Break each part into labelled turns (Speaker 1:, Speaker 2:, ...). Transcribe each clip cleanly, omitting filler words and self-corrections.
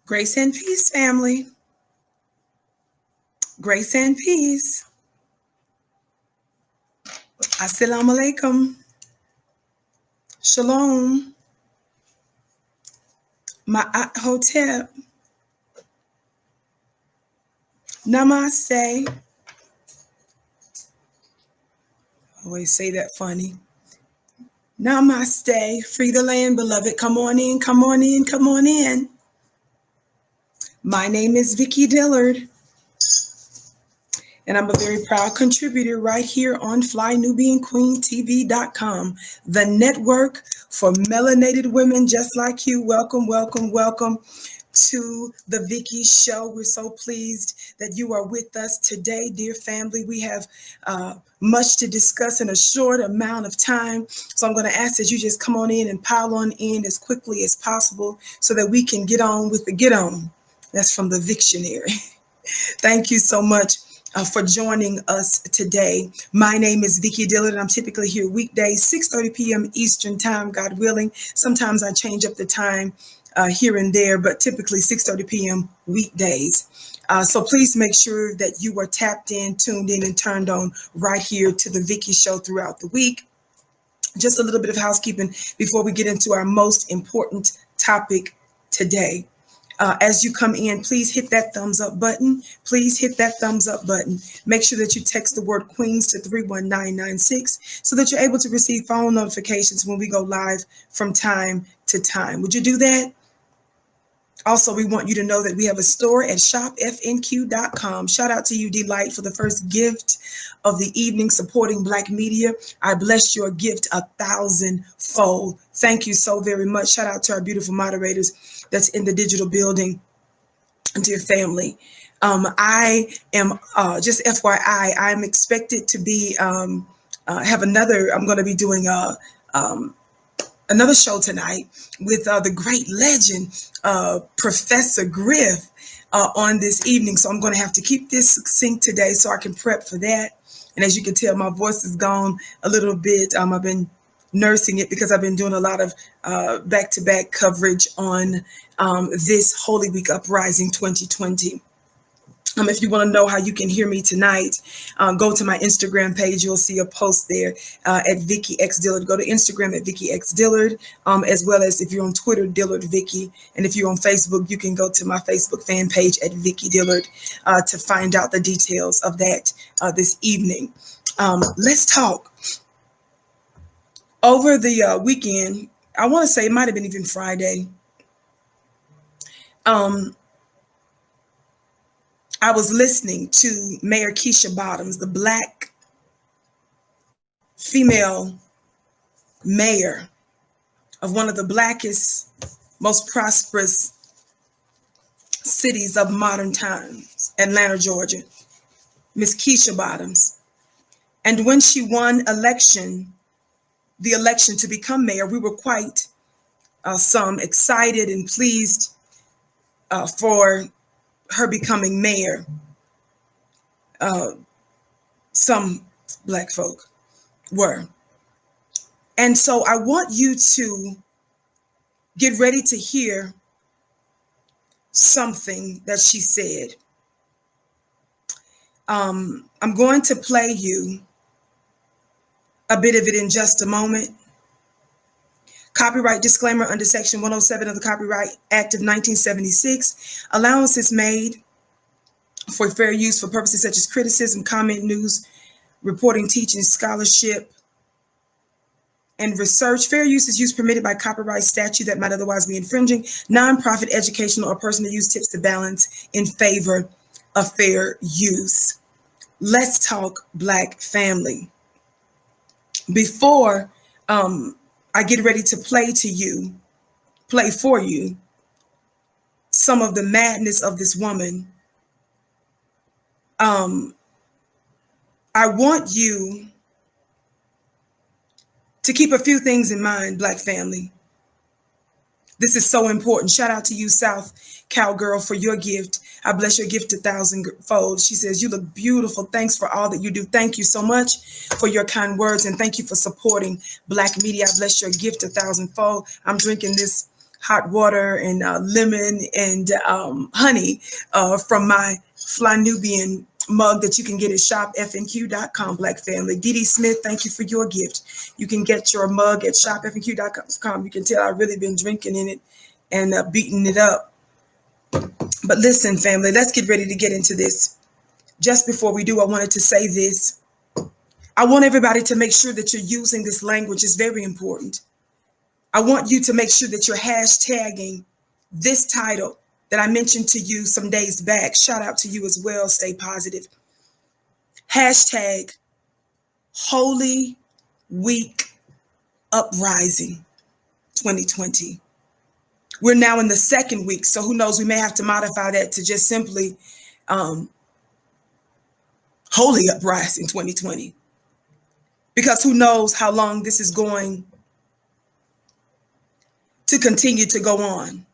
Speaker 1: Grace and peace, family. Grace and peace. Assalamu alaikum. Shalom. Ma'at hotep. Namaste. Always say that funny. Namaste. Free the land, beloved. Come on in, come on in, come on in. My name is Vicki Dillard, and I'm a very proud contributor right here on FlyNubianQueenTV.com, the network for melanated women just like you. Welcome, welcome, welcome to the Vicki Show. We're so pleased that you are with us today, dear family. We have much to discuss in a short amount of time. So I'm going to ask that you just come on in and pile on in as quickly as possible so that we can get on with the get on. That's from the Victionary. Thank you so much for joining us today. My name is Vicki Dillard, and I'm typically here weekdays, 6:30 p.m. Eastern Time, God willing. Sometimes I change up the time here and there, but typically 6:30 p.m. weekdays. So please make sure that you are tapped in, tuned in, and turned on right here to the Vicki Show throughout the week. Just a little bit of housekeeping before we get into our most important topic today. As you come in, please hit that thumbs up button. Please hit that thumbs up button. Make sure that you text the word Queens to 31996 so that you're able to receive phone notifications when we go live from time to time. Would you do that? Also, we want you to know that we have a store at shopfnq.com. Shout out to you, Delight, for the first gift of the evening supporting Black media. I bless your gift 1,000-fold. Thank you so very much. Shout out to our beautiful moderators that's in the digital building, dear family. I am, just FYI, I'm expected to be, I'm going to be doing another show tonight with the great legend, Professor Griff, on this evening. So I'm going to have to keep this succinct today so I can prep for that. And as you can tell, my voice is gone a little bit. I've been nursing it because I've been doing a lot of back-to-back coverage on this Holy Week Uprising 2020. If you want to know how you can hear me tonight, go to my Instagram page. You'll see a post there at Vicki X Dillard. Go to Instagram at Vicki X Dillard, as well as if you're on Twitter, Dillard Vicki. And if you're on Facebook, you can go to my Facebook fan page at Vicki Dillard to find out the details of that this evening. Let's talk. Over the weekend, I want to say it might have been even Friday. I was listening to Mayor Keisha Bottoms, the Black female mayor of one of the blackest, most prosperous cities of modern times, Atlanta, Georgia, Miss Keisha Bottoms. And when she won the election to become mayor, we were quite some excited and pleased for her becoming mayor. Some Black folk were. And so I want you to get ready to hear something that she said. I'm going to play you a bit of it in just a moment. Copyright disclaimer under Section 107 of the Copyright Act of 1976. Allowance is made for fair use for purposes such as criticism, comment, news, reporting, teaching, scholarship, and research. Fair use is use permitted by copyright statute that might otherwise be infringing. Nonprofit, educational, or personal use tips to balance in favor of fair use. Let's talk Black family. Before I get ready to play for you some of the madness of this woman, I want you to keep a few things in mind, Black family. This is so important. Shout out to you, South Cowgirl, for your gift. I bless your gift 1,000-fold. She says, you look beautiful. Thanks for all that you do. Thank you so much for your kind words, and thank you for supporting Black media. I bless your gift 1,000-fold. I'm drinking this hot water and lemon and honey from my Flynubian mug that you can get at shopfnq.com. Black family. Dee Dee Smith, thank you for your gift. You can get your mug at shopfnq.com. You can tell I've really been drinking in it and beating it up. But listen, family, let's get ready to get into this. Just before we do, I wanted to say this. I want everybody to make sure that you're using this language. It's very important. I want you to make sure that you're hashtagging this title that I mentioned to you some days back. Shout out to you as well. Stay positive. Hashtag Holy Week Uprising 2020. We're now in the second week, so who knows? We may have to modify that to just simply Holy Uprising 2020. Because who knows how long this is going to continue to go on.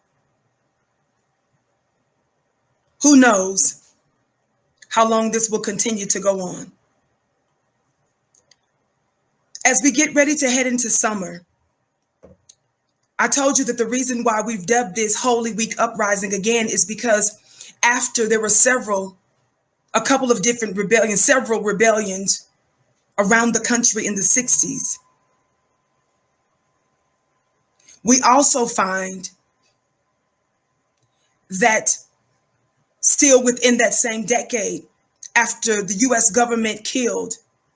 Speaker 1: Who knows how long this will continue to go on. As we get ready to head into summer, I told you that the reason why we've dubbed this Holy Week Uprising again is because after there were several rebellions around the country in the 60s, we also find that still within that same decade, after the US government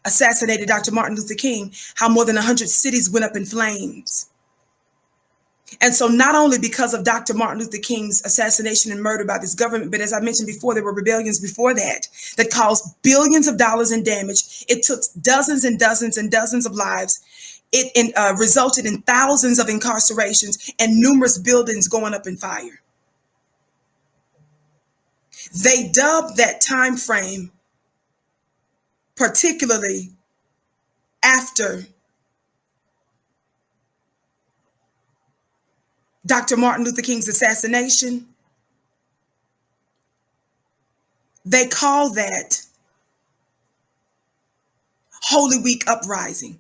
Speaker 1: assassinated Dr. Martin Luther King, how more than 100 cities went up in flames. And so not only because of Dr. Martin Luther King's assassination and murder by this government, but as I mentioned before, there were rebellions before that caused billions of dollars in damage. It took dozens and dozens and dozens of lives. It resulted in thousands of incarcerations and numerous buildings going up in fire. They dubbed that time frame, particularly after Dr. Martin Luther King's assassination, they call that Holy Week Uprising.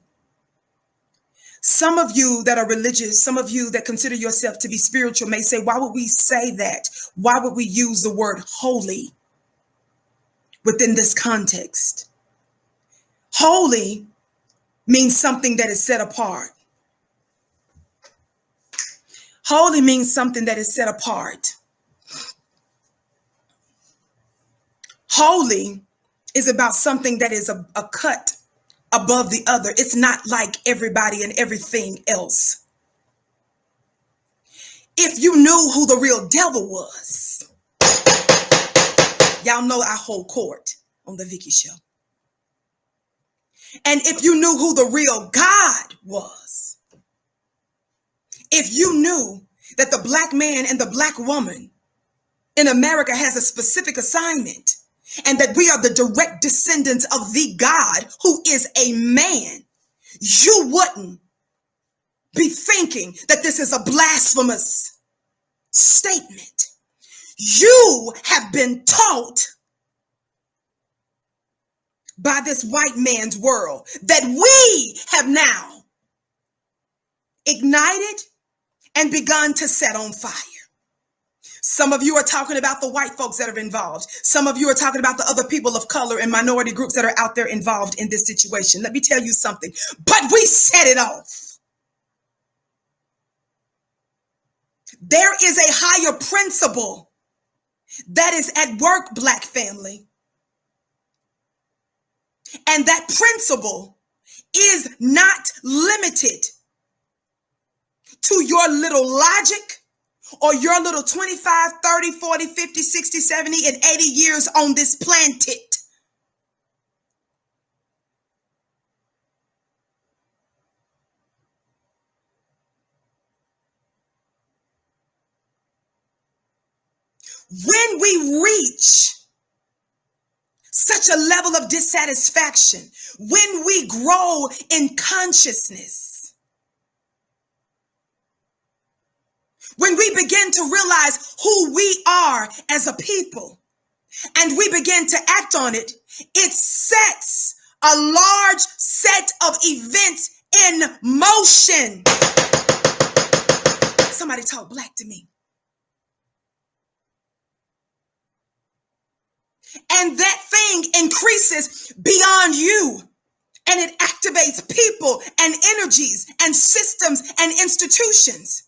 Speaker 1: Some of you that are religious, some of you that consider yourself to be spiritual may say, why would we say that? Why would we use the word holy within this context? Holy means something that is set apart. Holy means something that is set apart. Holy is about something that is a cut above the other. It's not like everybody and everything else. If you knew who the real devil was, y'all know I hold court on the Vicky Show. And if you knew who the real God was, if you knew that the black man and the black woman in America has a specific assignment, and that we are the direct descendants of the God who is a man, you wouldn't be thinking that this is a blasphemous statement. You have been taught by this white man's world that we have now ignited and begun to set on fire. Some of you are talking about the white folks that are involved. Some of you are talking about the other people of color and minority groups that are out there involved in this situation. Let me tell you something, but we set it off. There is a higher principle that is at work, black family. And that principle is not limited to your little logic or your little 25, 30, 40, 50, 60, 70, and 80 years on this planet. When we reach such a level of dissatisfaction, when we grow in consciousness, when we begin to realize who we are as a people, and we begin to act on it, it sets a large set of events in motion. Somebody Somebody talk black to me. And that thing increases beyond you. And it activates people and energies and systems and institutions.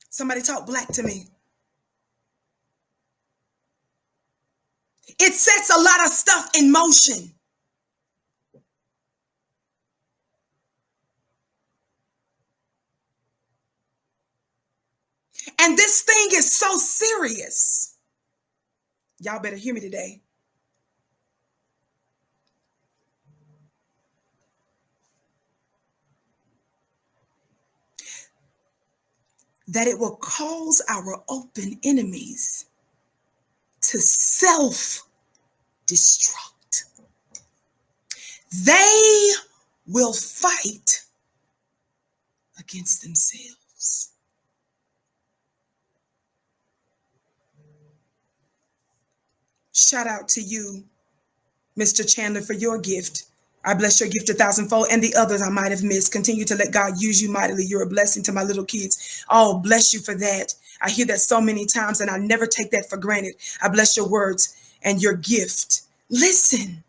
Speaker 1: Somebody talk black to me. It sets a lot of stuff in motion. And this thing is so serious. Y'all better hear me today. That it will cause our open enemies to self-destruct. They will fight against themselves. Shout out to you, Mr. Chandler, for your gift. I bless your gift 1,000-fold, and the others I might have missed. Continue to let God use you mightily. You're a blessing to my little kids. Oh, bless you for that. I hear that so many times, and I never take that for granted. I bless your words and your gift. Listen,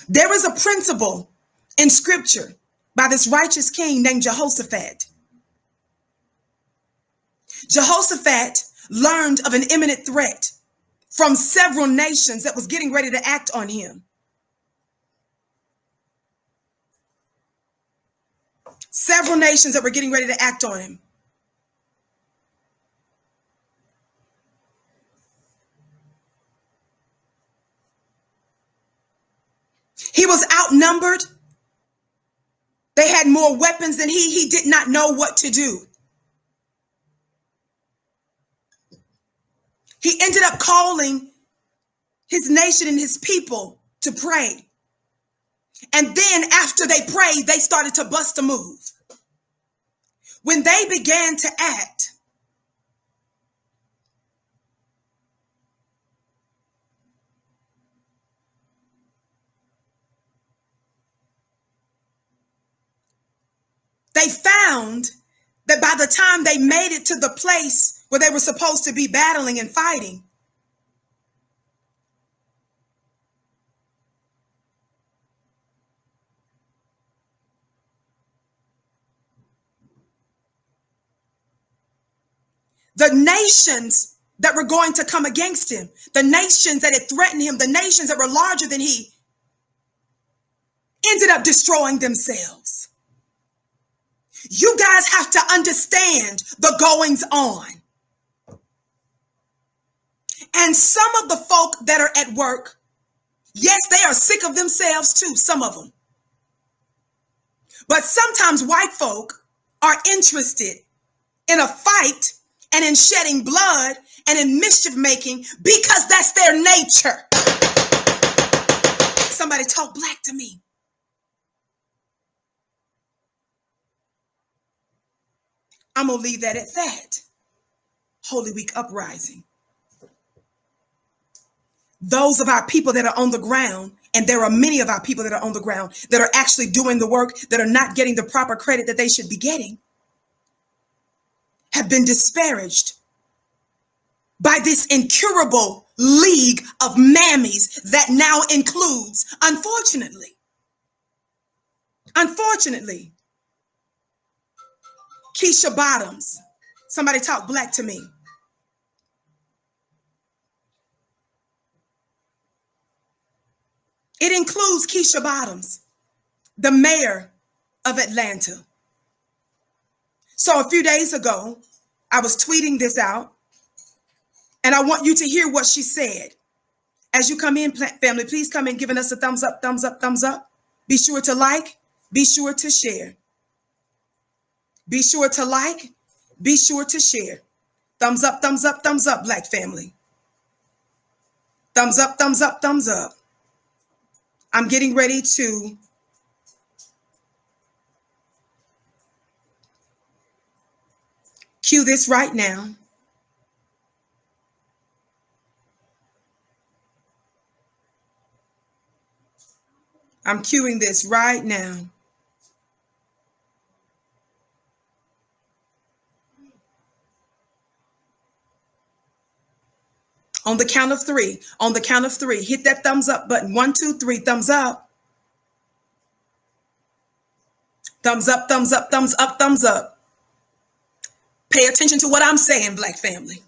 Speaker 1: there is a principle in scripture by this righteous king named Jehoshaphat. Jehoshaphat learned of an imminent threat from several nations that was getting ready to act on him. Several nations that were getting ready to act on him. He was outnumbered. They had more weapons than he. He did not know what to do. He ended up calling his nation and his people to pray. And then after they prayed, they started to bust a move. When they began to act, they found that by the time they made it to the place where they were supposed to be battling and fighting, the nations that were going to come against him, the nations that had threatened him, the nations that were larger than he, ended up destroying themselves. You guys have to understand the goings on. And some of the folk that are at work, yes, they are sick of themselves too, some of them. But sometimes white folk are interested in a fight and in shedding blood and in mischief making because that's their nature. Somebody talk black to me. I'm going to leave that at that. Holy Week uprising. Those of our people that are on the ground, and there are many of our people that are on the ground that are actually doing the work, that are not getting the proper credit that they should be getting, have been disparaged by this incurable league of mammies that now includes, unfortunately, Keisha Bottoms. Somebody talk black to me. It includes Keisha Bottoms, the mayor of Atlanta. So a few days ago, I was tweeting this out, and I want you to hear what she said. As you come in, family, please come in giving us a thumbs up, thumbs up, thumbs up. Be sure to like, be sure to share. Be sure to like, be sure to share. Thumbs up, thumbs up, thumbs up, Black family. Thumbs up, thumbs up, thumbs up. I'm getting ready to cue this right now. I'm cueing this right now. On the count of three. On the count of three. Hit that thumbs up button. 1, 2, 3. Thumbs up. Thumbs up, thumbs up, thumbs up, thumbs up. Pay attention to what I'm saying, Black family.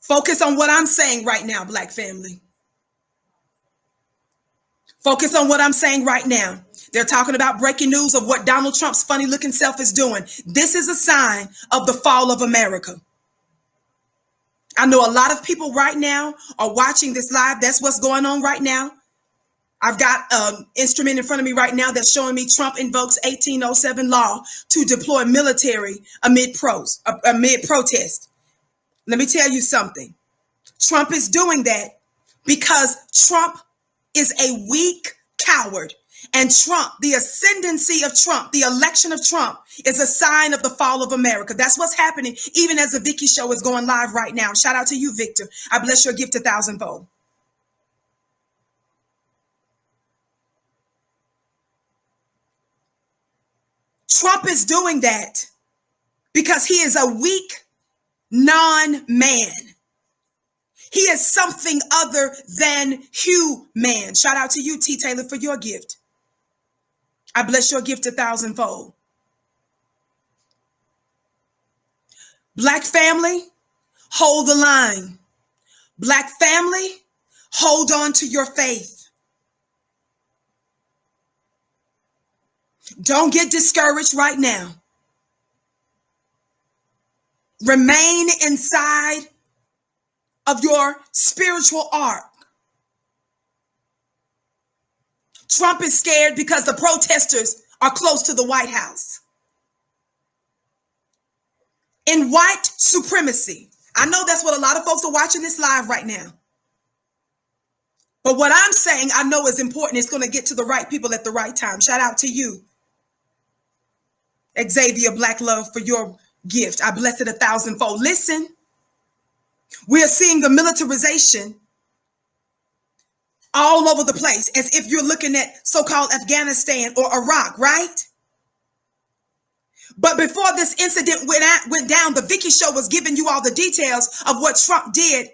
Speaker 1: Focus on what I'm saying right now, Black family. Focus on what I'm saying right now. They're talking about breaking news of what Donald Trump's funny looking self is doing. This is a sign of the fall of America. I know a lot of people right now are watching this live. That's what's going on right now. I've got an instrument in front of me right now that's showing me Trump invokes 1807 law to deploy military amid protest. Let me tell you something. Trump is doing that because Trump is a weak coward. And Trump, the ascendancy of Trump, the election of Trump is a sign of the fall of America. That's what's happening, even as the Vicky Show is going live right now. Shout out to you, Victor. I bless your gift 1,000-fold. Trump is doing that because he is a weak non-man. He is something other than human. Shout out to you, T. Taylor, for your gift. I bless your gift 1,000-fold. Black family, hold the line. Black family, hold on to your faith. Don't get discouraged right now. Remain inside of your spiritual ark. Trump is scared because the protesters are close to the White House. In white supremacy. I know that's what a lot of folks are watching this live right now. But what I'm saying, I know is important. It's going to get to the right people at the right time. Shout out to you, Xavier Black Love, for your gift. I bless it 1,000-fold. Listen, we are seeing the militarization all over the place, as if you're looking at so-called Afghanistan or Iraq, right? But before this incident went down, the Vicky Show was giving you all the details of what Trump did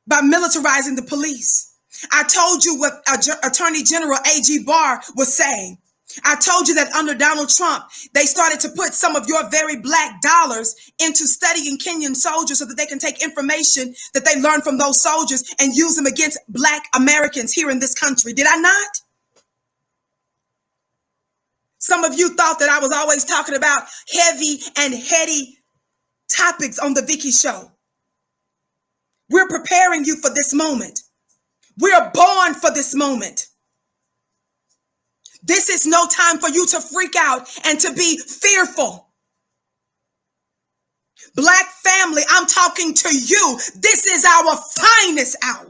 Speaker 1: by militarizing the police. I told you what Attorney General A.G. Barr was saying. I told you that under Donald Trump, they started to put some of your very black dollars into studying Kenyan soldiers so that they can take information that they learned from those soldiers and use them against Black Americans here in this country. Did I not? Some of you thought that I was always talking about heavy and heady topics on the Vicky Show. We're preparing you for this moment. We're born for this moment. This is no time for you to freak out and to be fearful. Black family, I'm talking to you. This is our finest hour.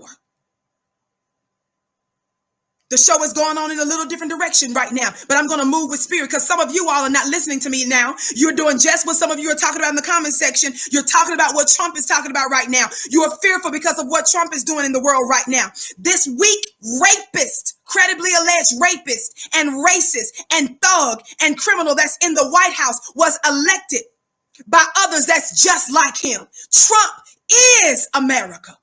Speaker 1: The show is going on in a little different direction right now, but I'm going to move with spirit because some of you all are not listening to me now. You're doing just what some of you are talking about in the comment section. You're talking about what Trump is talking about right now. You are fearful because of what Trump is doing in the world right now. This weak rapist, credibly alleged rapist and racist and thug and criminal that's in the White House was elected by others that's just like him. Trump is America.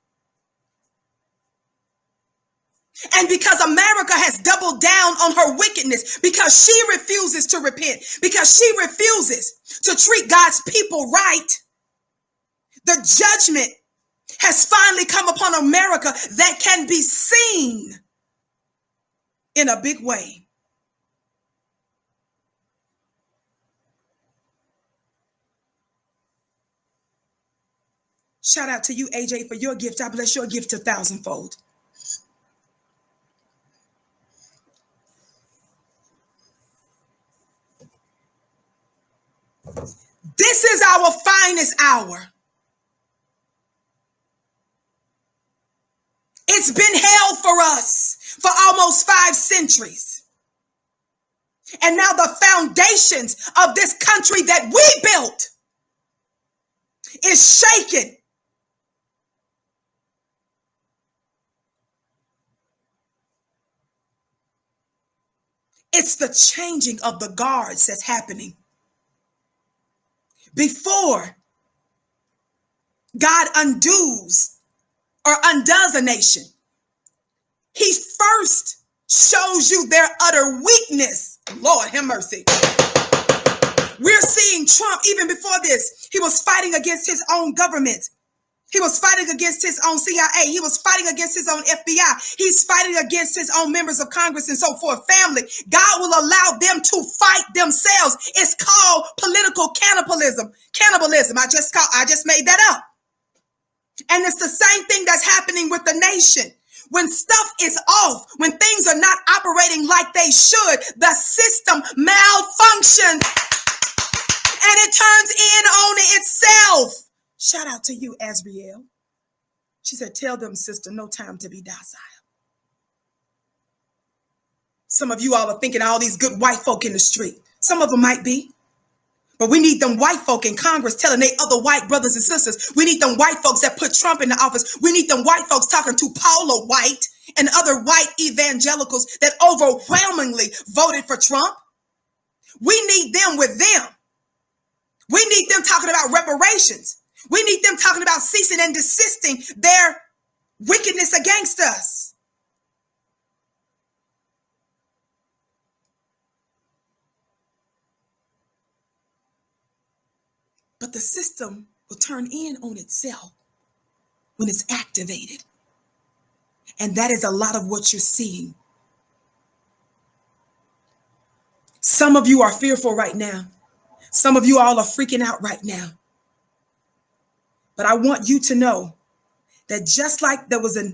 Speaker 1: And because America has doubled down on her wickedness, because she refuses to repent, because she refuses to treat God's people right, the judgment has finally come upon America that can be seen in a big way. Shout out to you, AJ, for your gift. I bless your gift 1,000-fold. This is our finest hour. It's been held for us for almost 5 centuries. And now the foundations of this country that we built is shaken. It's the changing of the guards that's happening. Before God undoes or undoes a nation, he first shows you their utter weakness. Lord have mercy. We're seeing Trump, even before this, he was fighting against his own government. He was fighting against his own CIA. He was fighting against his own FBI. He's fighting against his own members of Congress and so forth. Family, God will allow them to fight themselves. It's called political cannibalism. I just made that up. And it's the same thing that's happening with the nation. When stuff is off, when things are not operating like they should, the system malfunctions and it turns in on itself. Shout out to you, Azriel. She said, tell them, sister, no time to be docile. Some of you all are thinking all these good white folk in the street. Some of them might be. But we need them white folk in Congress telling their other white brothers and sisters. We need them white folks that put Trump in the office. We need them white folks talking to Paula White and other white evangelicals that overwhelmingly voted for Trump. We need them with them. We need them talking about reparations. We need them talking about ceasing and desisting their wickedness against us. But the system will turn in on itself when it's activated. And that is a lot of what you're seeing. Some of you are fearful right now. Some of you all are freaking out right now. But I want you to know that just like there was a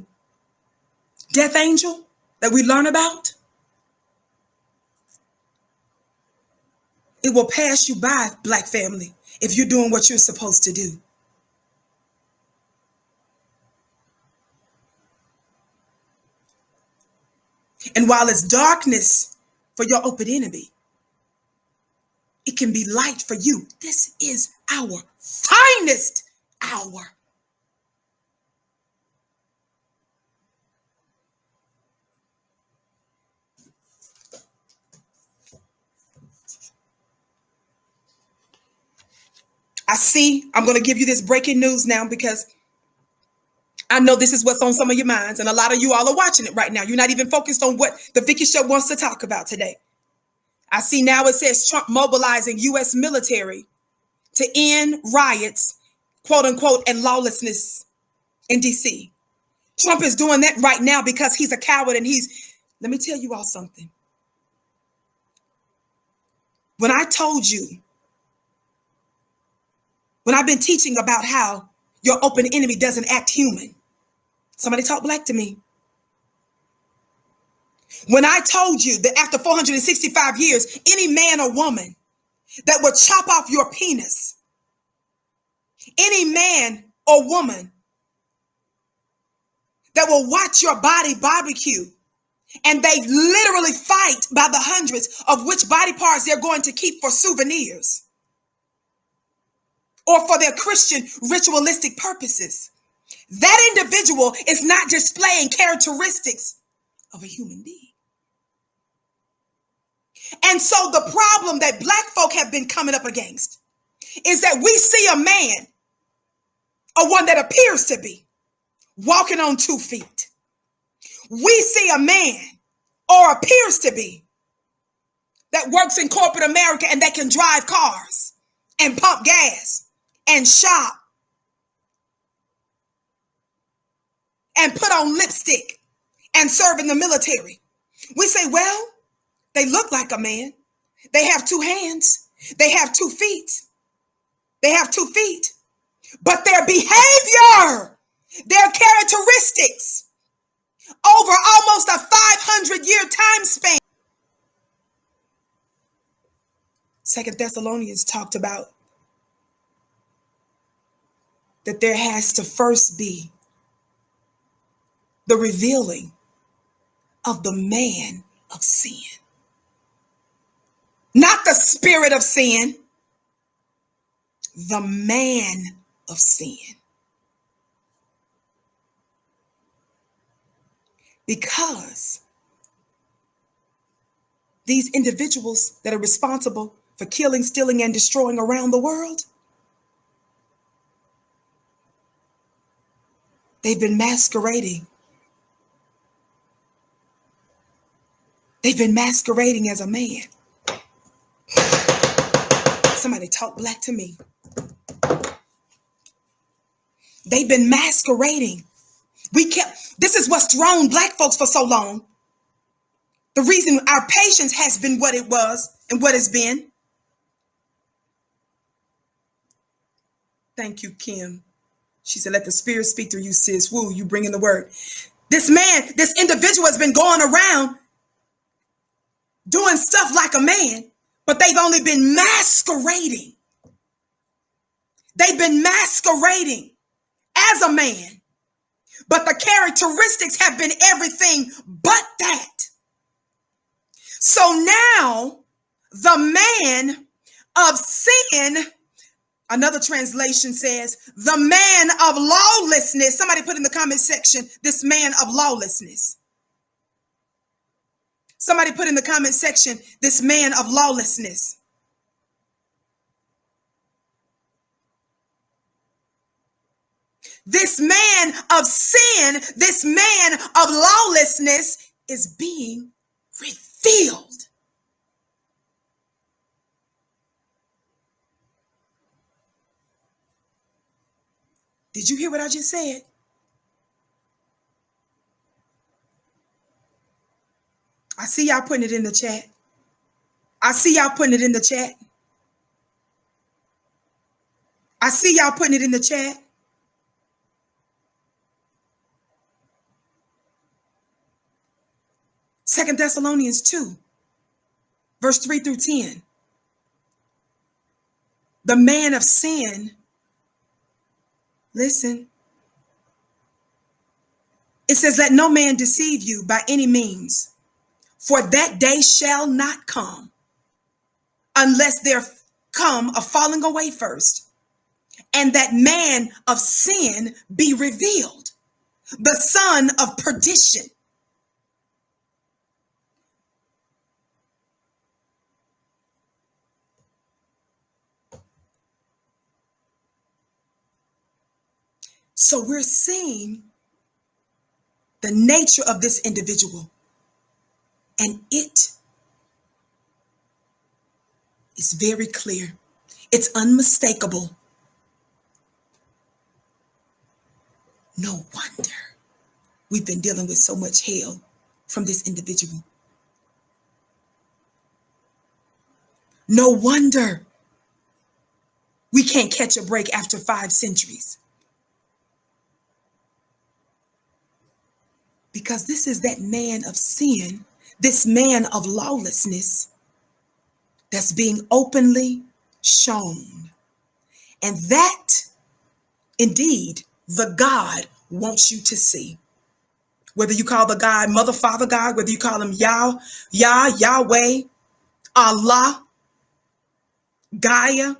Speaker 1: death angel that we learn about, it will pass you by, Black family, if you're doing what you're supposed to do. And while it's darkness for your open enemy, it can be light for you. This is our finest hour. I'm going to give you this breaking news now because I know this is what's on some of your minds, and a lot of you all are watching it right now. You're not even focused on what the Vicky Show wants to talk about today. I see now it says Trump mobilizing U.S. military to end riots, quote unquote, and lawlessness in D.C. Trump is doing that right now because he's a coward and let me tell you all something. When I've been teaching about how your open enemy doesn't act human, somebody talk black to me. When I told you that after 465 years, any man or woman that would chop off your penis, any man or woman that will watch your body barbecue, and they literally fight by the hundreds of which body parts they're going to keep for souvenirs or for their Christian ritualistic purposes. That individual is not displaying characteristics of a human being. And so the problem that Black folk have been coming up against is that we see a man, or one that appears to be, walking on 2 feet. We see a man, or appears to be, that works in corporate America and that can drive cars and pump gas and shop and put on lipstick and serve in the military. We say, well, they look like a man. They have 2 hands. They have 2 feet. They have 2 feet. But their behavior, their characteristics, over almost a 500-year time span. 2 Thessalonians talked about that there has to first be the revealing of the man of sin. Not the spirit of sin, the man of sin. Because these individuals that are responsible for killing, stealing, and destroying around the world, they've been masquerading. They've been masquerading as a man. Somebody talk black to me. They've been masquerading. This is what's thrown black folks for so long. The reason our patience has been what it was and what it's been. Thank you, Kim. She said, let the Spirit speak through you, sis. Woo, you bring in the word. This man, this individual has been going around doing stuff like a man, but they've only been masquerading. They've been masquerading as a man, but the characteristics have been everything but that. So now the man of sin, another translation says, the man of lawlessness. Somebody put in the comment section, this man of lawlessness. Somebody put in the comment section, this man of lawlessness. This man of sin, this man of lawlessness is being revealed. Did you hear what I just said? I see y'all putting it in the chat. I see y'all putting it in the chat. I see y'all putting it in the chat. Second Thessalonians 2, verse 3 through 10. The man of sin, listen. It says, let no man deceive you by any means, for that day shall not come unless there come a falling away first, and that man of sin be revealed, the son of perdition. So we're seeing the nature of this individual, and it is very clear. It's unmistakable. No wonder we've been dealing with so much hell from this individual. No wonder we can't catch a break after 5 centuries. Because this is that man of sin, this man of lawlessness that's being openly shown. And that, indeed, the God wants you to see. Whether you call the God Mother, Father God, whether you call him Yahweh, Allah, Gaia,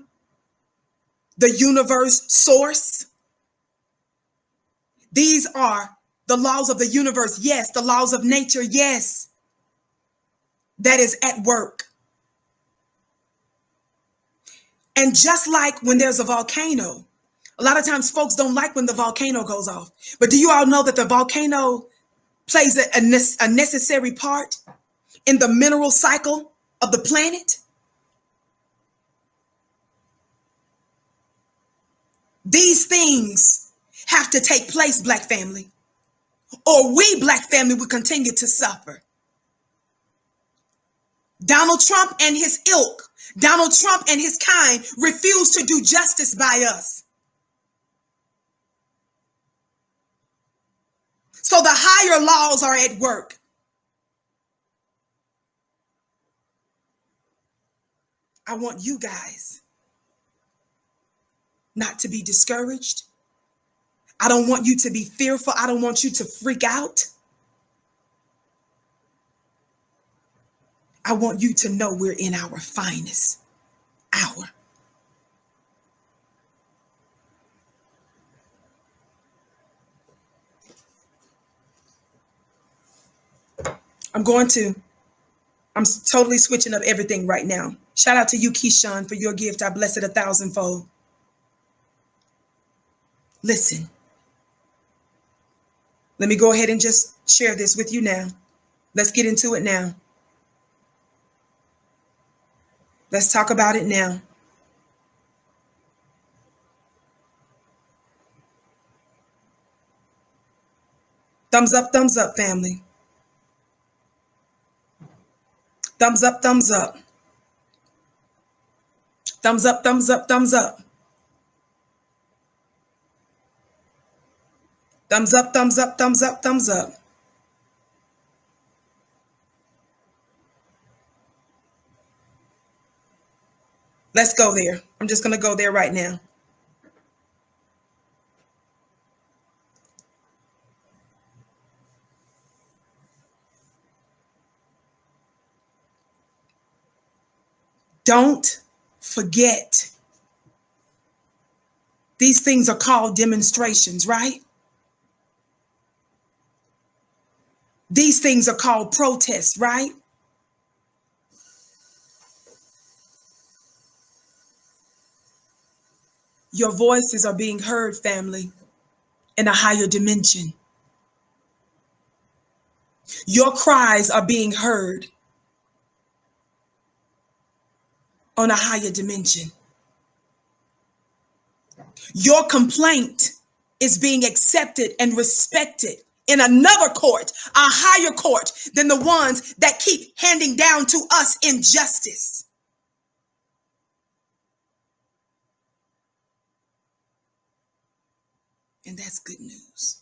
Speaker 1: the universe source. These are the laws of the universe, yes. The laws of nature, yes. That is at work. And just like when there's a volcano, a lot of times folks don't like when the volcano goes off. But do you all know that the volcano plays a necessary part in the mineral cycle of the planet? These things have to take place, Black family, or we, Black family, will continue to suffer. Donald Trump and his ilk, Donald Trump and his kind refuse to do justice by us. So the higher laws are at work. I want you guys not to be discouraged. I don't want you to be fearful. I don't want you to freak out. I want you to know we're in our finest hour. I'm going to I'm totally switching up everything right now. Shout out to you, Keyshawn, for your gift. I bless it 1,000-fold. Listen, let me go ahead and just share this with you now. Let's get into it now. Let's talk about it now. Thumbs up, family. Thumbs up, thumbs up. Thumbs up, thumbs up, thumbs up. Thumbs up, thumbs up, thumbs up, thumbs up. Let's go there. I'm just going to go there right now. Don't forget. These things are called demonstrations, right? These things are called protests, right? Your voices are being heard, family, in a higher dimension. Your cries are being heard on a higher dimension. Your complaint is being accepted and respected in another court, a higher court than the ones that keep handing down to us injustice. And that's good news.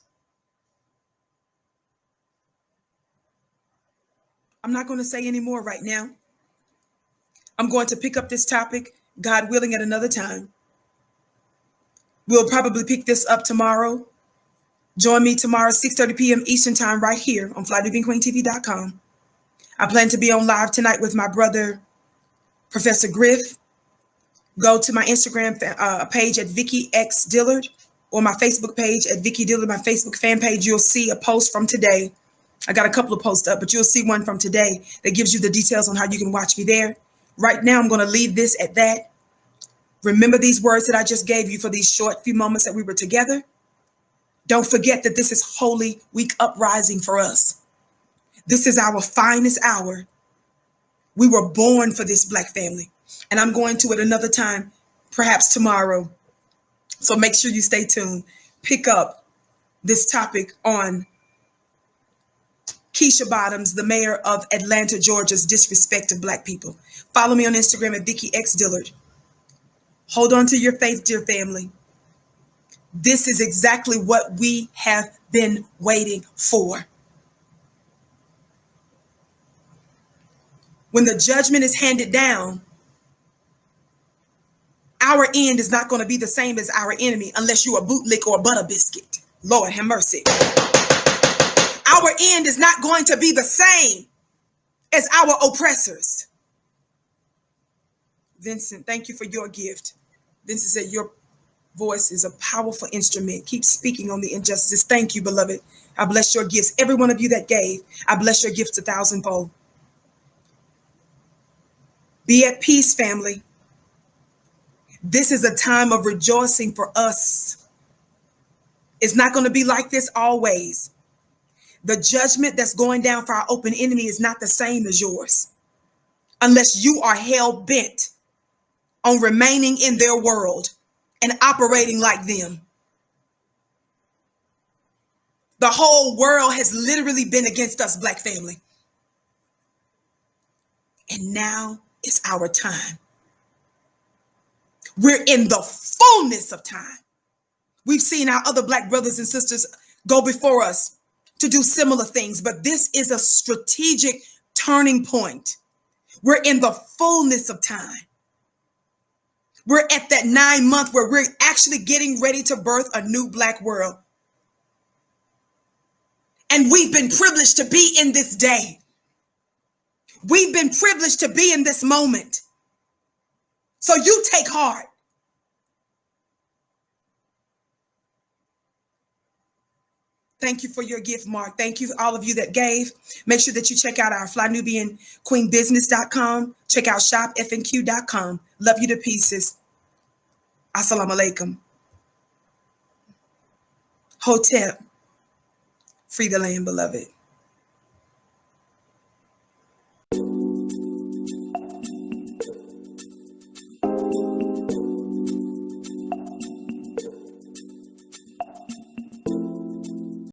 Speaker 1: I'm not going to say any more right now. I'm going to pick up this topic, God willing, at another time. We'll probably pick this up tomorrow. Join me tomorrow, 6:30 p.m. Eastern time, right here on FlyNewBeingQueenTV.com. I plan to be on live tonight with my brother, Professor Griff. Go to my Instagram page at Vicky X Dillard, or my Facebook page at Vicky Dillard, my Facebook fan page. You'll see a post from today. I got a couple of posts up, but you'll see one from today that gives you the details on how you can watch me there. Right now, I'm going to leave this at that. Remember these words that I just gave you for these short few moments that we were together. Don't forget that this is Holy Week uprising for us. This is our finest hour. We were born for this, Black family. And I'm going to at another time, perhaps tomorrow. So make sure you stay tuned. Pick up this topic on Keisha Bottoms, the mayor of Atlanta, Georgia's disrespect of Black people. Follow me on Instagram at Vicky X Dillard. Hold on to your faith, dear family. This is exactly what we have been waiting for. When the judgment is handed down, our end is not going to be the same as our enemy unless you're a bootlick or a butter biscuit. Lord have mercy. Our end is not going to be the same as our oppressors. Vincent, thank you for your gift. Vincent said your voice is a powerful instrument. Keep speaking on the injustices. Thank you, beloved. I bless your gifts. Every one of you that gave, I bless your gifts 1,000-fold. Be at peace, family. This is a time of rejoicing for us. It's not going to be like this always. The judgment that's going down for our open enemy is not the same as yours, unless you are hell-bent on remaining in their world and operating like them. The whole world has literally been against us, Black family. And now it's our time. We're in the fullness of time. We've seen our other Black brothers and sisters go before us to do similar things, but this is a strategic turning point. We're in the fullness of time. We're at that 9-month where we're actually getting ready to birth a new Black world. And we've been privileged to be in this day. We've been privileged to be in this moment. So you take heart. Thank you for your gift, Mark. Thank you, all of you that gave. Make sure that you check out our flynubianqueenbusiness.com. Check out shopfnq.com. Love you to pieces. Assalamu alaikum. Hotep. Free the land, beloved.